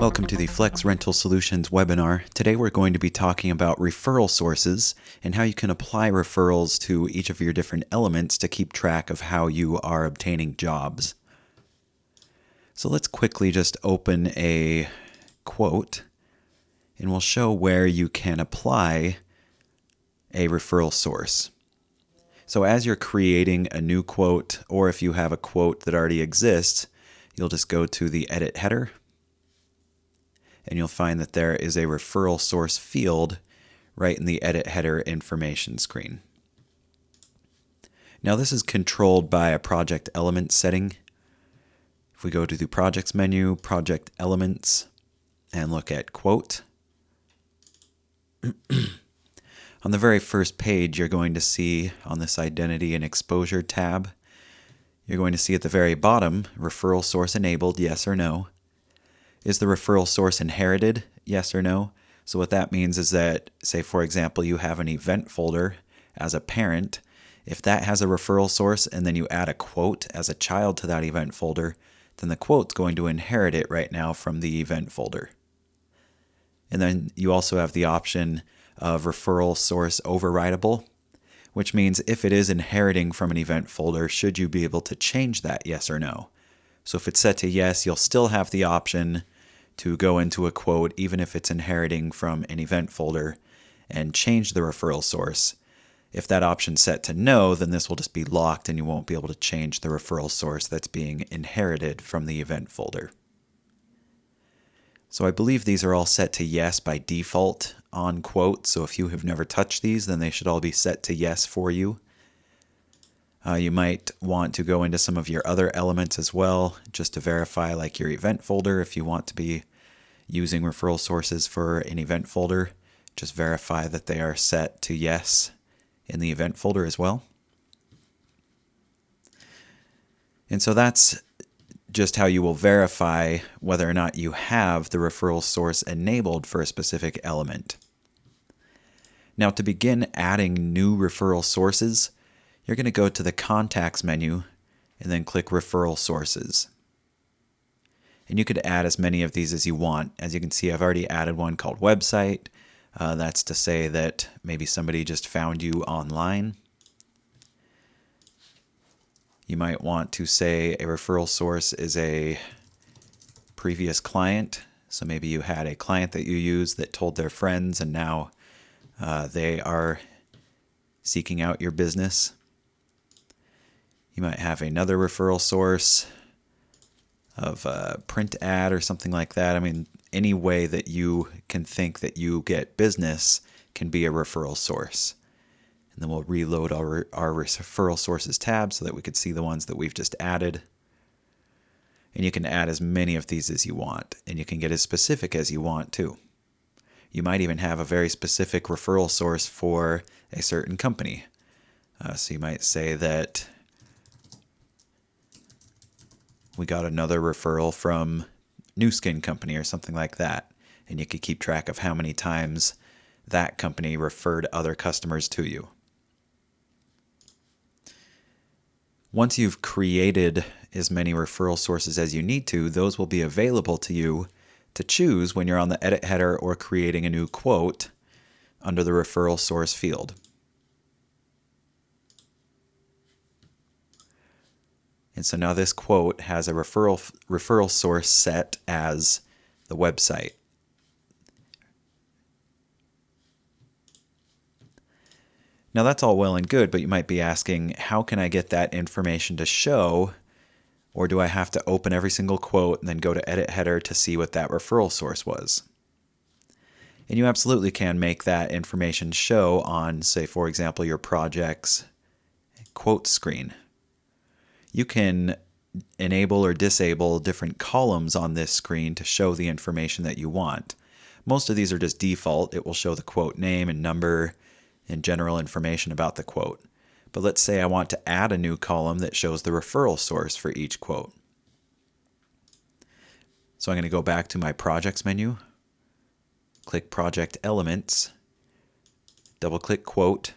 Welcome to the Flex Rental Solutions webinar. Today we're going to be talking about referral sources and how you can apply referrals to each of your different elements to keep track of how you are obtaining jobs. So let's quickly just open a quote and we'll show where you can apply a referral source. So as you're creating a new quote, or if you have a quote that already exists, you'll just go to the edit header and you'll find that there is a referral source field right in the edit header information screen. Now this is controlled by a project element setting. If we go to the projects menu, project elements, and look at quote, on the very first page you're going to see on this identity and exposure tab, you're going to see at the very bottom, referral source enabled, yes or no. Is the referral source inherited? Yes or no? So what that means is that, say for example, you have an event folder as a parent. If that has a referral source and then you add a quote as a child to that event folder, then the quote's going to inherit it right now from the event folder. And then you also have the option of referral source overridable, which means if it is inheriting from an event folder, should you be able to change that yes or no? So if it's set to yes, you'll still have the option to go into a quote even if it's inheriting from an event folder and change the referral source. If that option's set to no, then this will just be locked and you won't be able to change the referral source that's being inherited from the event folder. So I believe these are all set to yes by default on quote, so if you have never touched these, then they should all be set to yes for you. You might want to go into some of your other elements as well, just to verify, like your event folder. If you want to be using referral sources for an event folder, just verify that they are set to yes in the event folder as well. And so that's just how you will verify whether or not you have the referral source enabled for a specific element. Now, to begin adding new referral sources, you're going to go to the Contacts menu and then click Referral Sources. And you could add as many of these as you want. As you can see, I've already added one called Website. That's to say that maybe somebody just found you online. You might want to say a referral source is a previous client. So maybe you had a client that you used that told their friends and now they are seeking out your business. You might have another referral source of a print ad or something like that. I mean, any way that you can think that you get business can be a referral source. And then we'll reload our referral sources tab so that we could see the ones that we've just added. And you can add as many of these as you want, and you can get as specific as you want too. You might even have a very specific referral source for a certain company. So you might say that we got another referral from New Skin Company or something like that. And you could keep track of how many times that company referred other customers to you. Once you've created as many referral sources as you need to, those will be available to you to choose when you're on the edit header or creating a new quote under the referral source field. And so now this quote has a referral source set as the website. Now that's all well and good, but you might be asking, how can I get that information to show? Or do I have to open every single quote and then go to edit header to see what that referral source was? And you absolutely can make that information show on, say, for example, your project's quote screen. You can enable or disable different columns on this screen to show the information that you want. Most of these are just default. It will show the quote name and number and general information about the quote. But let's say I want to add a new column that shows the referral source for each quote. So I'm going to go back to my Projects menu, click Project Elements, double-click Quote,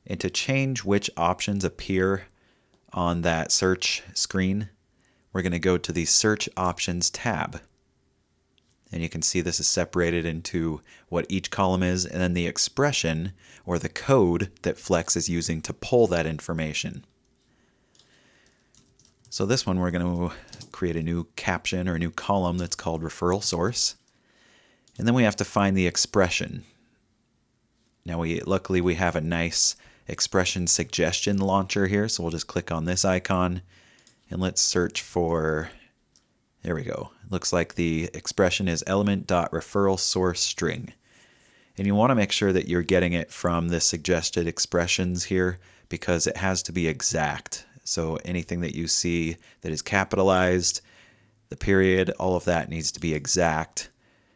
and to change which options appear on that search screen, we're going to go to the Search Options tab. And you can see this is separated into what each column is, and then the expression or the code that Flex is using to pull that information. So this one, we're going to create a new caption or a new column that's called referral source. And then we have to find the expression. Now luckily we have a nice expression suggestion launcher here, so we'll just click on this icon and let's search for, there we go. It looks like the expression is element.referralSourceString. And you want to make sure that you're getting it from the suggested expressions here because it has to be exact. So anything that you see that is capitalized, the period, all of that needs to be exact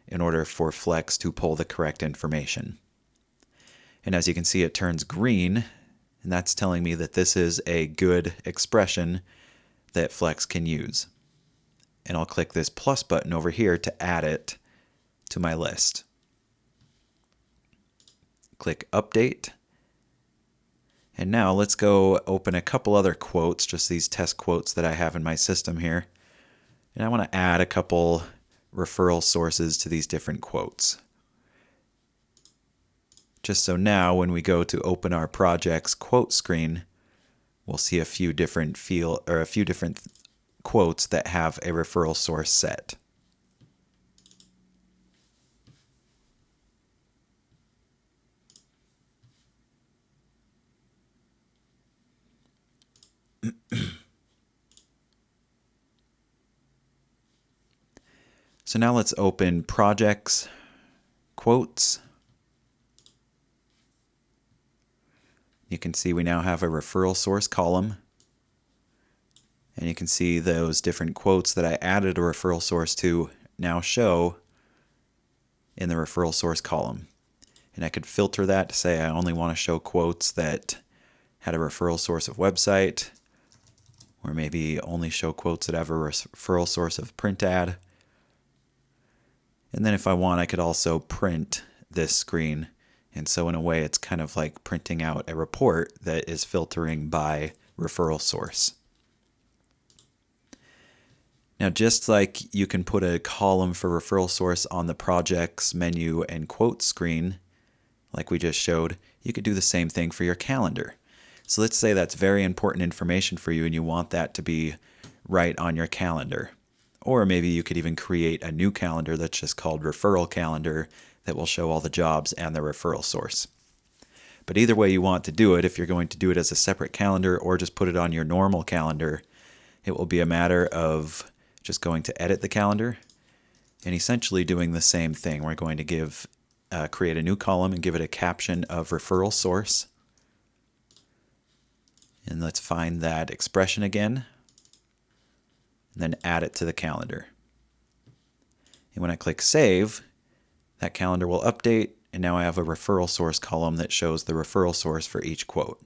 in order for Flex to pull the correct information. And as you can see, it turns green, and that's telling me that this is a good expression that Flex can use. And I'll click this plus button over here to add it to my list. Click Update. And now let's go open a couple other quotes, just these test quotes that I have in my system here. And I want to add a couple referral sources to these different quotes. Just so now when we go to open our project's quote screen, we'll see a few different quotes that have a referral source set. So now let's open projects, quotes. You can see we now have a referral source column. And you can see those different quotes that I added a referral source to now show in the referral source column. And I could filter that to say I only want to show quotes that had a referral source of website, or maybe only show quotes that have a referral source of print ad. And then if I want, I could also print this screen. And so in a way, it's kind of like printing out a report that is filtering by referral source. Now, just like you can put a column for referral source on the projects menu and quote screen, like we just showed, you could do the same thing for your calendar. So let's say that's very important information for you and you want that to be right on your calendar. Or maybe you could even create a new calendar that's just called referral calendar that will show all the jobs and the referral source. But either way you want to do it, if you're going to do it as a separate calendar or just put it on your normal calendar, it will be a matter of just going to edit the calendar and essentially doing the same thing. We're going to create a new column and give it a caption of referral source. And let's find that expression again, and then add it to the calendar. And when I click Save, that calendar will update, and now I have a referral source column that shows the referral source for each quote.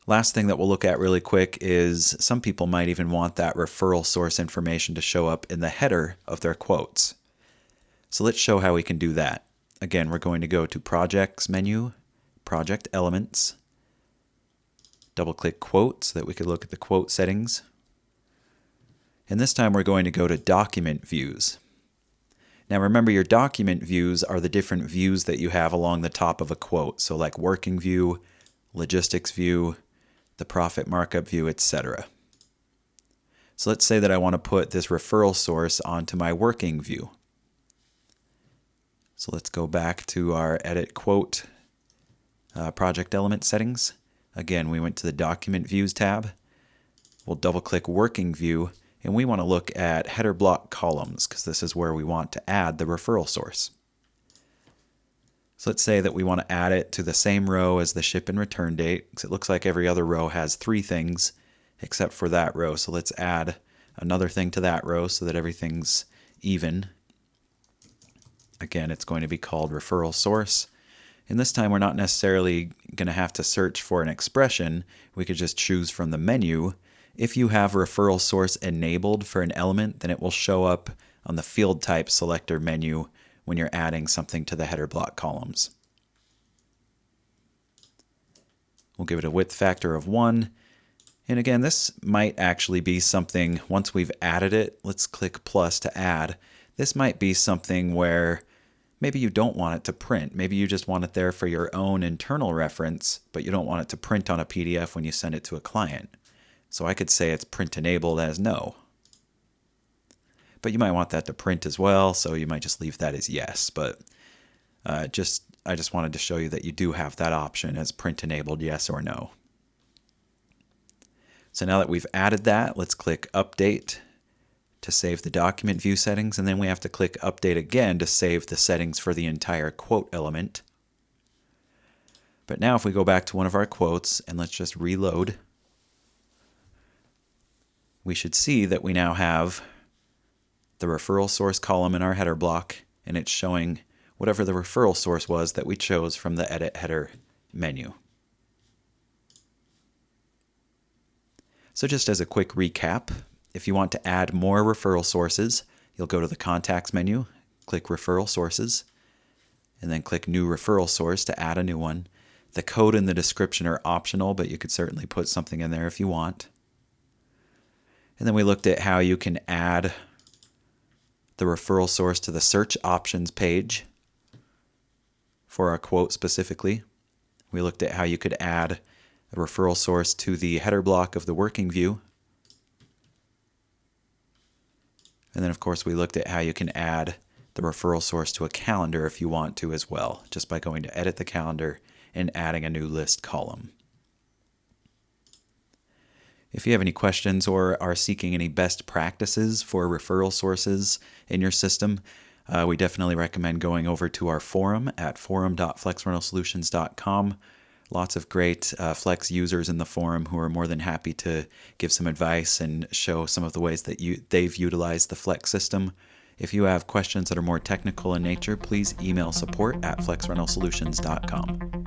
Last thing that we'll look at really quick is some people might even want that referral source information to show up in the header of their quotes. So let's show how we can do that. Again, we're going to go to Projects menu, Project Elements, double-click Quote so that we could look at the quote settings. And this time we're going to go to Document Views. Now remember, your document views are the different views that you have along the top of a quote. So like Working View, Logistics View, the Profit Markup View, etc. So let's say that I want to put this referral source onto my Working View. So let's go back to our Edit Quote Project Element settings. Again, we went to the Document Views tab. We'll double-click Working View, and we want to look at header block columns because this is where we want to add the referral source. So let's say that we want to add it to the same row as the ship and return date, because it looks like every other row has 3 things except for that row. So let's add another thing to that row so that everything's even. Again, it's going to be called referral source. And this time we're not necessarily going to have to search for an expression. We could just choose from the menu. If you have referral source enabled for an element, then it will show up on the field type selector menu when you're adding something to the header block columns. We'll give it a width factor of 1, And again, this might actually be something, once we've added it, let's click plus to add. This might be something where maybe you don't want it to print. Maybe you just want it there for your own internal reference, but you don't want it to print on a PDF when you send it to a client. So I could say it's print enabled as no. But you might want that to print as well, so you might just leave that as yes. But I just wanted to show you that you do have that option as print enabled, yes or no. So now that we've added that, let's click Update to save the document view settings, and then we have to click Update again to save the settings for the entire quote element. But now if we go back to one of our quotes and let's just reload, we should see that we now have the referral source column in our header block, and it's showing whatever the referral source was that we chose from the Edit Header menu. So just as a quick recap, if you want to add more referral sources, you'll go to the Contacts menu, click Referral Sources, and then click New Referral Source to add a new one. The code and the description are optional, but you could certainly put something in there if you want. And then we looked at how you can add the referral source to the search options page for our quote specifically. We looked at how you could add a referral source to the header block of the working view. And then of course we looked at how you can add the referral source to a calendar if you want to as well, just by going to Edit the Calendar and adding a new list column. If you have any questions or are seeking any best practices for referral sources in your system, we definitely recommend going over to our forum at forum.flexrentalsolutions.com. Lots of great Flex users in the forum who are more than happy to give some advice and show some of the ways that they've utilized the Flex system. If you have questions that are more technical in nature, please email support@flexrentalsolutions.com.